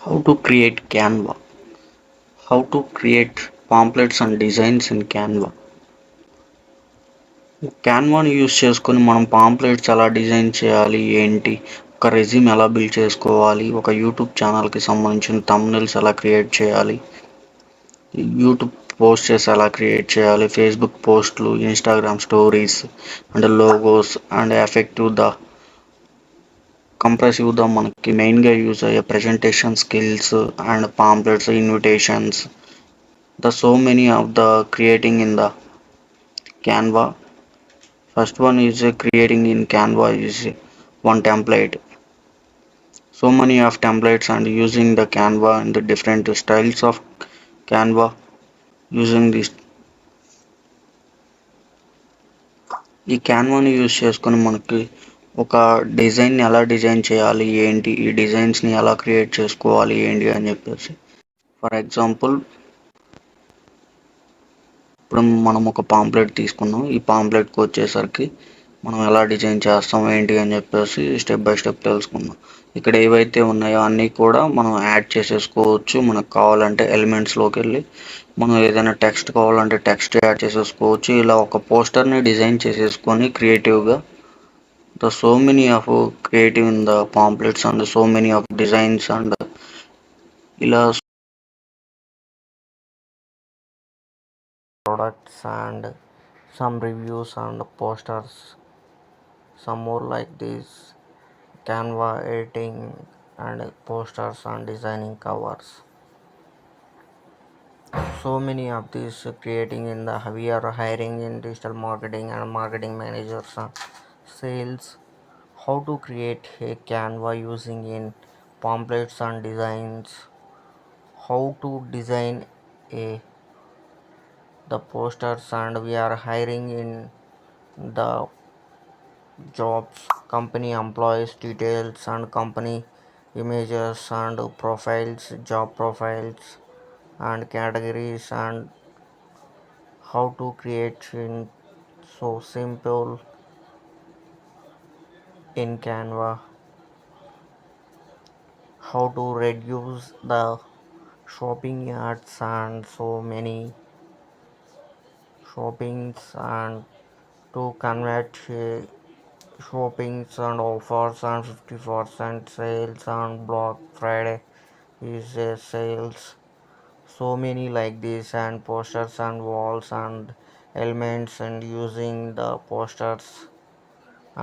How to create Canva. How to create pamphlets and designs in Canva. క్యాన్వాని use చేసుకొని మనం pamphlets ఎలా design చేయాలి ఏంటి, ఒక రెజ్యూమ్ ఎలా బిల్డ్ చేసుకోవాలి, ఒక యూట్యూబ్ ఛానల్కి సంబంధించిన థంబ్నెయిల్స్ ఎలా క్రియేట్ చేయాలి, యూట్యూబ్ పోస్టర్స్ ఎలా క్రియేట్ చేయాలి, ఫేస్బుక్ పోస్ట్లు, Instagram stories and logos and effective the compressive the మనకి మెయిన్గా యూజ్ అయ్యే presentation skills and pamphlets invitations the so many of the creating in the Canva. First one is creating in Canva is one template. So many of templates and using the Canva and the different styles of Canva using this. ఈ క్యాన్వాని use చేసుకొని మనకి ఒక డిజైన్ని ఎలా design చేయాలి ఏంటి, ఈ డిజైన్స్ని ఎలా క్రియేట్ చేసుకోవాలి ఏంటి అని చెప్పేసి. ఫర్ ఎగ్జాంపుల్, ఇప్పుడు మనం ఒక పాంప్లెట్ తీసుకున్నాం. ఈ పాంప్లెట్కి వచ్చేసరికి మనం ఎలా డిజైన్ చేస్తాం ఏంటి అని చెప్పేసి స్టెప్ బై స్టెప్ తెలుసుకుందాం. ఇక్కడ ఏవైతే ఉన్నాయో అన్నీ కూడా మనం యాడ్ చేసేసుకోవచ్చు. మనకు కావాలంటే ఎలిమెంట్స్లోకి వెళ్ళి మనం ఏదైనా టెక్స్ట్ కావాలంటే టెక్స్ట్ యాడ్ చేసేసుకోవచ్చు. ఇలా ఒక పోస్టర్ని డిజైన్ చేసేసుకొని క్రియేటివ్గా the so many of creative in the pamphlets and so many of designs and ఇలా products and some reviews and posters, some more like this Canva editing and posters and designing covers. So many of these creating in the we are hiring in digital marketing and marketing managers and sales. How to create a Canva using in pamphlets and designs. How to design a the posters and we are hiring in the jobs, company employees details and company images and profiles, job profiles and categories and how to create in so simple in Canva. How to reduce the shopping ads and so many shoppings and to convert shoppings and offers and 50% sales on Black Friday is a sales. So many like this and posters and walls and elements and using the posters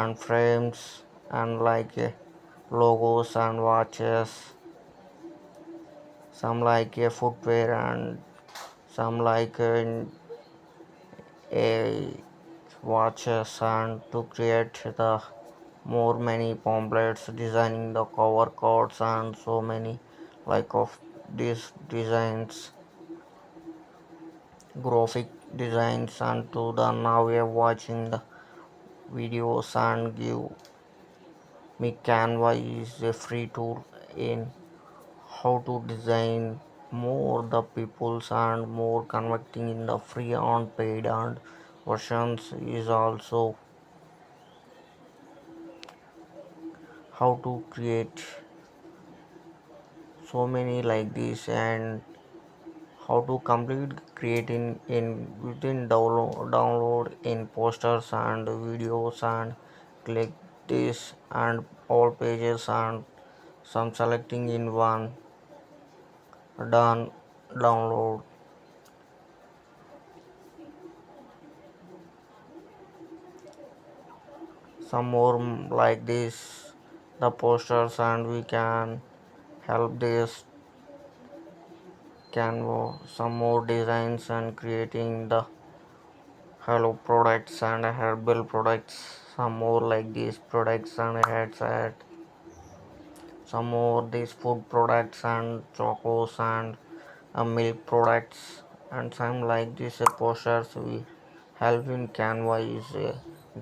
and frames and like logos and watches, some like a footwear and some like a watches and to create the more many pamphlets designing the cover cards and so many like of these designs, graphic designs and to the now we are watching the videos and give me Canva is a free tool in how to design more the peoples and more converting in the free and paid and versions is also how to create so many like this and how to complete creating in within download in posters and videos and click this and all pages and some selecting in one done download some more like this the posters and we can help this Canva some more designs and creating the hello products and herbal products some more like these products and headset some more these food products and chocos and milk products and some like this posters we help in Canva is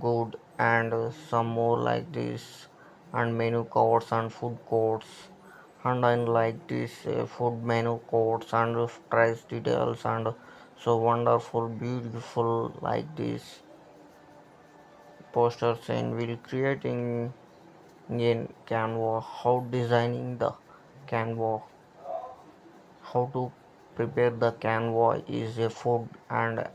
good and some more like this and menu codes and food codes and I like this food menu codes and price details and so wonderful beautiful like this posters and will creating in Canva how designing the Canva How to prepare the Canva is a food and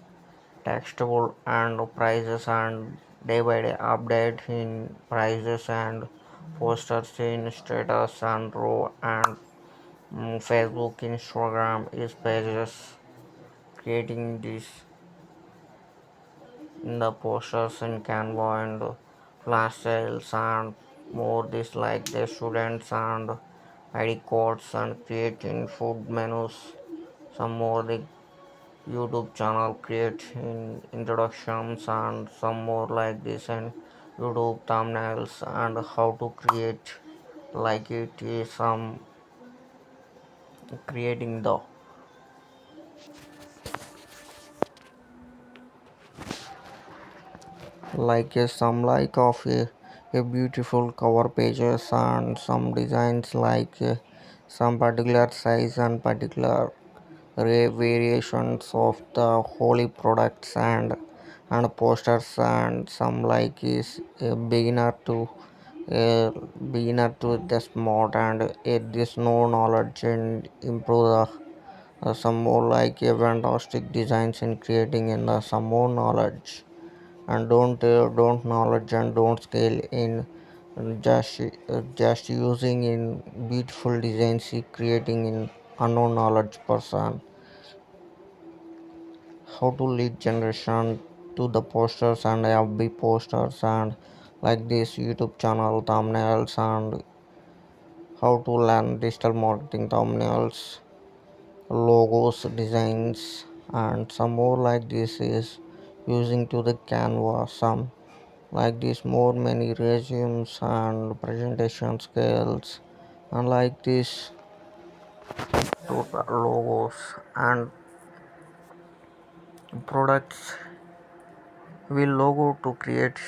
textable and prices and day by day update in prices and posters in status and row and Facebook, Instagram is pages creating this in the posters in Canva and flash sales and more this like the students and ID codes and creating food menus. Some more the YouTube channel create in introductions and some more like this and YouTube thumbnails and how to create like it is some creating the like a some like of a beautiful cover pages and some designs like some particular size and particular variations of the holy products and posters and some like is a beginner to the smart and this no knowledge and improve the some more like a fantastic designs in creating in the some more knowledge and don't knowledge and don't scale in just using in beautiful designs creating in unknown knowledge person how to lead generation to the posters and FB posters and like this YouTube channel thumbnails and how to learn digital marketing thumbnails logos designs and some more like this is using to the Canva some like this more many resumes and presentation skills and like this to the logos and products will logo to create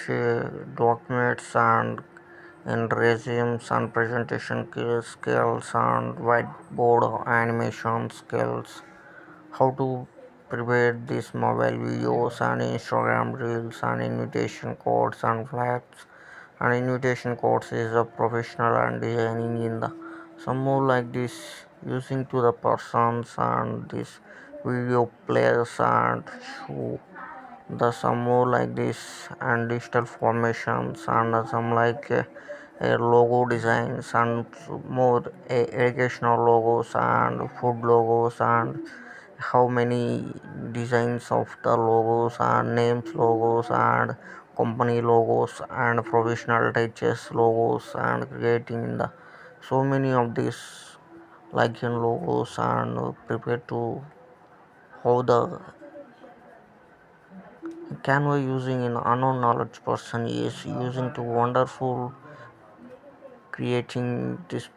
documents and resumes and presentation skills and whiteboard animation skills how to prepare these mobile videos and Instagram reels and invitation codes and flags and invitation codes is a professional and designing in the some more like this using to the persons and this video players and show the some more like this and digital formations and some like logo designs and more educational logos and food logos and how many designs of the logos and names logos and company logos and professional touches logos and creating the so many of these like in logos and prepare to how the Canva using an unknown knowledge person is using to wonderful creating this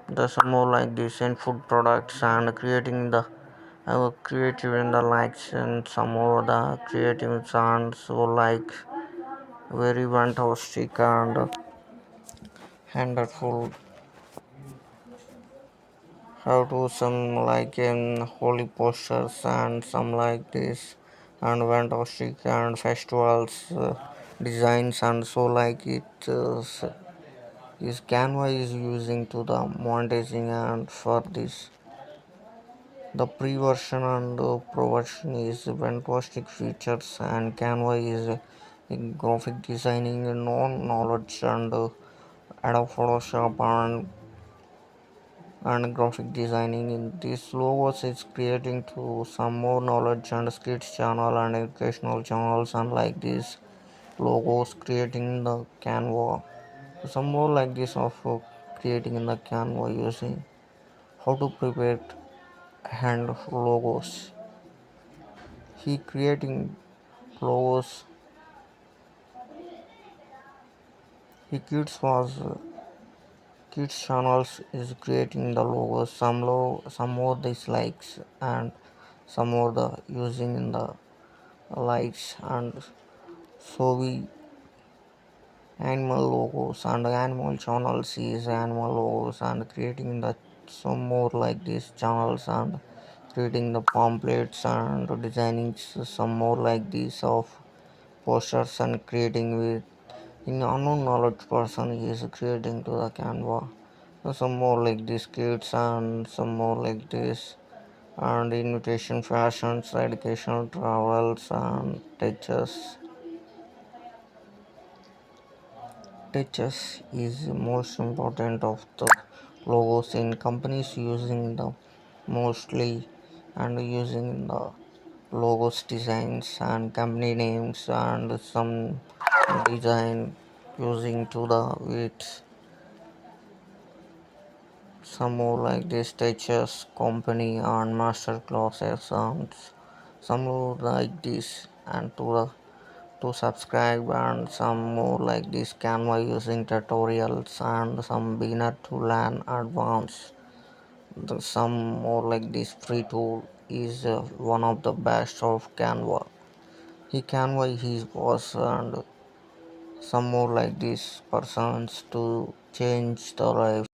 the some more like this in food products and creating the creative in the likes and some more the creative sounds so like very fantastic and wonderful how to some like in holy posters and some like this and fantastic and festivals designs and so like it is Canva is using to the monetizing and for this the pre-version and pro version is fantastic features and Canva is graphic designing non-knowledge and Adobe Photoshop and graphic designing in these logos is creating to some more knowledge and skills channel and educational channels and like these logos creating the Canva some more like this of creating in the Canva using how to prepare hand logos he creating logos he kids channels is creating the logos some more dislikes and some more the using in the likes and so we animal logos and animal channels is animal logos and creating the some more like these channels and creating the pamphlets and designing some more like these of posters and creating with in unknown knowledge person is creating to the Canva some more like this kids and some more like this and invitation fashions, educational travels and teachers is the most important of the logos in companies using the mostly and using the logos designs and company names and some design using to the with some more like this teachers company and master classes and some more like this and to subscribe and some more like this Canva using tutorials and some beginner to learn advanced. Some more like this free tool is one of the best of Canva. He Canva he was and some more like these persons to change the life